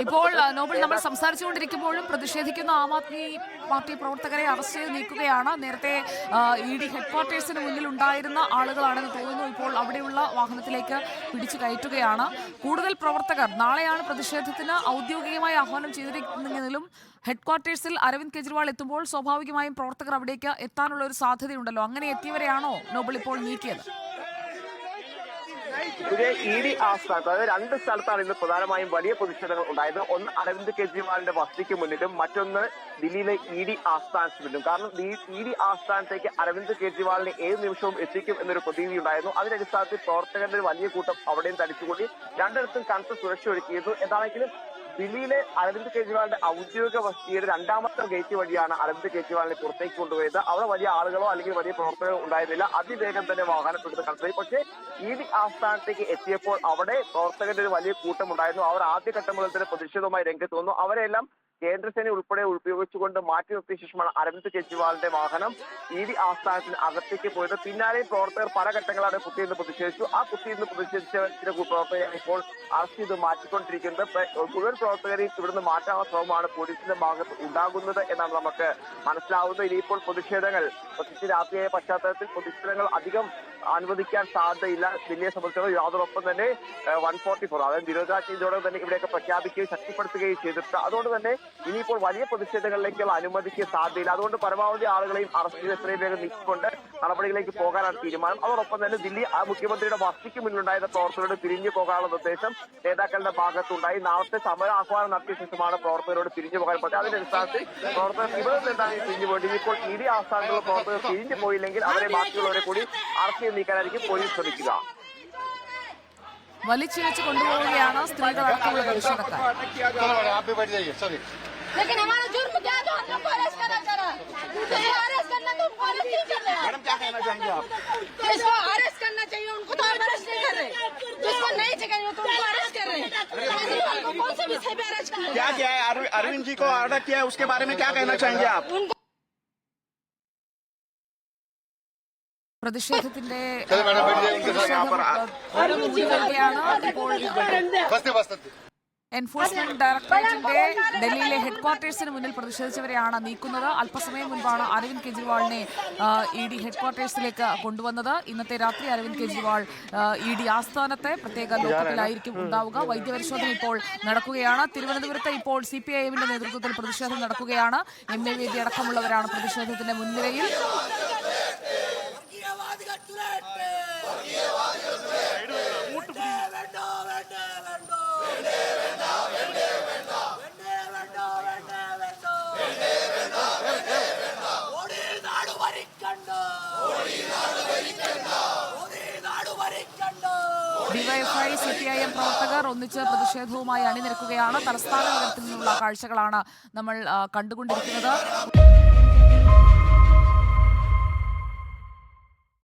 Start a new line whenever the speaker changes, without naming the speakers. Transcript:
ഇപ്പോൾ നോബൽ നമ്മൾ സംസാരിച്ചുകൊണ്ടിരിക്കുമ്പോഴും പ്രതിഷേധിക്കുന്ന ആം ആദ്മി പാർട്ടി പ്രവർത്തകരെ അറസ്റ്റ് ചെയ്ത് നീക്കുകയാണ്. നേരത്തെ ഇ ഡി ഹെഡ്ക്വാർട്ടേഴ്സിന് മുന്നിൽ ഉണ്ടായിരുന്ന ആളുകളാണെന്ന് തോന്നുന്നു ഇപ്പോൾ അവിടെയുള്ള വാഹനത്തിലേക്ക് പിടിച്ചു കയറ്റുകയാണ്. കൂടുതൽ പ്രവർത്തകർ നാളെയാണ് പ്രതിഷേധത്തിന് ഔദ്യോഗികമായി ആഹ്വാനം ചെയ്തിരിക്കുന്നതെങ്കിലും ഹെഡ്ക്വാർട്ടേഴ്സിൽ അരവിന്ദ് കെജ്രിവാൾ എത്തുമ്പോൾ സ്വാഭാവികമായും പ്രവർത്തകർ അവിടേക്ക് എത്താനുള്ള ഒരു സാധ്യതയുണ്ടല്ലോ. അങ്ങനെ എത്തിയവരെയാണോ നോബൽ ഇപ്പോൾ നീക്കിയത്?
ഇ ഡി ആസ്ഥാനത്ത്, അതായത് രണ്ട് സ്ഥലത്താണ് ഇന്ന് പ്രധാനമായും വലിയ പ്രതിഷേധങ്ങൾ ഉണ്ടായത്. ഒന്ന് അരവിന്ദ് കെജ്രിവാളിന്റെ വസതിക്ക് മുന്നിലും മറ്റൊന്ന് ദില്ലിയിലെ ഇ ഡി ആസ്ഥാനത്തിന് മുന്നിലും. കാരണം ഇ ഡി ആസ്ഥാനത്തേക്ക് അരവിന്ദ് കെജ്രിവാളിനെ ഏത് നിമിഷവും എത്തിക്കും എന്നൊരു പ്രതീതി ഉണ്ടായിരുന്നു. അതിന്റെ അടിസ്ഥാനത്തിൽ പ്രവർത്തകരുടെ വലിയ കൂട്ടം അവിടെയും തടിച്ചുകൂടി രണ്ടിടത്തും കനത്ത സുരക്ഷ ഒരുക്കിയിരുന്നു. എന്താണെങ്കിലും ദില്ലിയിലെ അരവിന്ദ് കെജ്രിവാളിന്റെ ഔദ്യോഗിക വസതിയുടെ രണ്ടാമത്തെ ഗേറ്റ് വഴിയാണ് അരവിന്ദ് കെജ്രിവാളിനെ പുറത്തേക്ക് കൊണ്ടുപോയത്. അവിടെ വലിയ ആളുകളോ അല്ലെങ്കിൽ വലിയ പ്രവർത്തകരോ ഉണ്ടായിരുന്നില്ല. അതിവേഗം തന്നെ വാഹനപ്പെടുത്ത് കടത്തി. പക്ഷേ ഇ ഡി ആസ്ഥാനത്തേക്ക് എത്തിയപ്പോൾ അവിടെ പ്രവർത്തകരുടെ ഒരു വലിയ കൂട്ടം ഉണ്ടായിരുന്നു. അവർ ആദ്യഘട്ടം മുതൽ തന്നെ പ്രതിഷേധവുമായി രംഗത്ത് വന്നു. അവരെല്ലാം കേന്ദ്രസേന ഉൾപ്പെടെ ഉപയോഗിച്ചുകൊണ്ട് മാറ്റി നിർത്തിയ ശേഷമാണ് അരവിന്ദ് കെജ്രിവാളിന്റെ വാഹനം ഇ ഡി ആസ്ഥാനത്തിന് അകത്തേക്ക് പോയത്. പിന്നാലെ പ്രവർത്തകർ പല ഘട്ടങ്ങളാണ് കുത്തിയിരുന്ന് പ്രതിഷേധിച്ചു. ആ കുത്തിയിരുന്ന് പ്രതിഷേധിച്ച ചില പ്രവർത്തകരെ ഇപ്പോൾ അറസ്റ്റ് ചെയ്ത് മാറ്റിക്കൊണ്ടിരിക്കുന്നത്. മുഴുവൻ പ്രവർത്തകരെയും ഇവിടുന്ന് മാറ്റാനുള്ള ശ്രമമാണ് പോലീസിന്റെ ഭാഗത്ത് ഉണ്ടാകുന്നത് എന്നാണ് നമുക്ക് മനസ്സിലാവുന്നത്. ഇനിയിപ്പോൾ പ്രതിഷേധങ്ങൾ പ്രത്യേകിച്ച് രാത്രിയായ പശ്ചാത്തലത്തിൽ പ്രതിഷേധങ്ങൾ അധികം അനുവദിക്കാൻ സാധ്യതയില്ല. ദില്ലിയെ സംബന്ധിച്ചിടത്തോളം അതോടൊപ്പം തന്നെ 144 അതായത് നിരോധനാജ്ഞയോടെ തന്നെ ഇവിടെയൊക്കെ പ്രഖ്യാപിക്കുകയും ശക്തിപ്പെടുത്തുകയും ചെയ്തിട്ട് അതുകൊണ്ട് തന്നെ ഇനിയിപ്പോൾ വലിയ പ്രതിഷേധങ്ങളിലേക്കുള്ള അനുമതിക്ക് സാധ്യതയില്ല. അതുകൊണ്ട് പരമാവധി ആളുകളെയും അറസ്റ്റ് ചെയ്ത് എത്രയും വേഗം നീക്കിക്കൊണ്ട് നടപടികളിലേക്ക് പോകാനാണ് തീരുമാനം. അതോടൊപ്പം തന്നെ ദില്ലി മുഖ്യമന്ത്രിയുടെ വസതിക്ക് മുന്നിലുണ്ടായിരുന്ന പ്രവർത്തകരോട് പിരിഞ്ഞു പോകാനുള്ള നിർദ്ദേശം നേതാക്കളുടെ ഭാഗത്തുണ്ടായി. നാളത്തെ സമര ആഹ്വാനം നടത്തിയ ശേഷമാണ് പ്രവർത്തകരോട് പിരിഞ്ഞു പോകാൻ പറ്റുക. അതിന്റെ അടിസ്ഥാനത്തിൽ പ്രവർത്തകർ ഇവിടെ നിന്നാണ് പിരിഞ്ഞു പോയിട്ട് ഇപ്പോൾ ഇ ഡി ആസ്ഥാനത്തുള്ള പ്രവർത്തകർ പിരിഞ്ഞു പോയില്ലെങ്കിൽ അവരെ ബാക്കിയുള്ളവരെ കൂടി അറസ്റ്റ് ചെയ്ത് നീക്കാനായിരിക്കും പോലീസ് ശ്രമിക്കുക.
വലിച്ചിഴച്ച് കൊണ്ടുപോവുകയാണ് സ്ത്രീകളടക്കമുള്ള പ്രതിഷേധക്കാർ.
लेकिन हमारा जुर्म क्या है? हम लोग को अरेस्ट करा जा रहा है। अरेस्ट करना तो उनको अरेस्ट नहीं कर रहे। मैडम क्या कहना चाहेंगे आप? जिसको अरेस्ट करना चाहिए उनको तो हम अरेस्ट नहीं कर रहे, जिसको नहीं चाहिए तो उनको अरेस्ट कर रहे हैं। केजरीवाल को कौन से विषय पे अरेस्ट कर रहे हैं? क्या किया है? अरविंद जी को ऑर्डर किया है, उसके बारे में क्या कहना चाहेंगे आप?
പ്രതിഷേധത്തിന്റെ എൻഫോഴ്സ്മെന്റ് ഡയറക്ടറേറ്റിന്റെ ഡൽഹിയിലെ ഹെഡ്ക്വാർട്ടേഴ്സിന് മുന്നിൽ പ്രതിഷേധിച്ചവരെയാണ് നീക്കുന്നത്. അല്പസമയം മുൻപാണ് അരവിന്ദ് കെജ്രിവാളിനെ ഇ ഡി ഹെഡ്ക്വാർട്ടേഴ്സിലേക്ക് കൊണ്ടുവന്നത്. ഇന്നത്തെ രാത്രി അരവിന്ദ് കെജ്രിവാൾ ഇ ഡി ആസ്ഥാനത്തെ പ്രത്യേക ലോക്കപ്പിലായിരിക്കും ഉണ്ടാവുക. വൈദ്യപരിശോധന ഇപ്പോൾ നടക്കുകയാണ്. തിരുവനന്തപുരത്ത് ഇപ്പോൾ CPIMന്റെ നേതൃത്വത്തിൽ പ്രതിഷേധം നടക്കുകയാണ്. MA വേദി അടക്കമുള്ളവരാണ് പ്രതിഷേധത്തിന്റെ മുൻനിരയിൽ. ഡിവൈഎഫ്ഐ CPIM പ്രവർത്തകർ ഒന്നിച്ച് പ്രതിഷേധവുമായി അണിനിരക്കുകയാണ്. തലസ്ഥാന നഗരത്തിൽ നിന്നുള്ള കാഴ്ചകളാണ് നമ്മൾ കണ്ടുകൊണ്ടിരിക്കുന്നത്.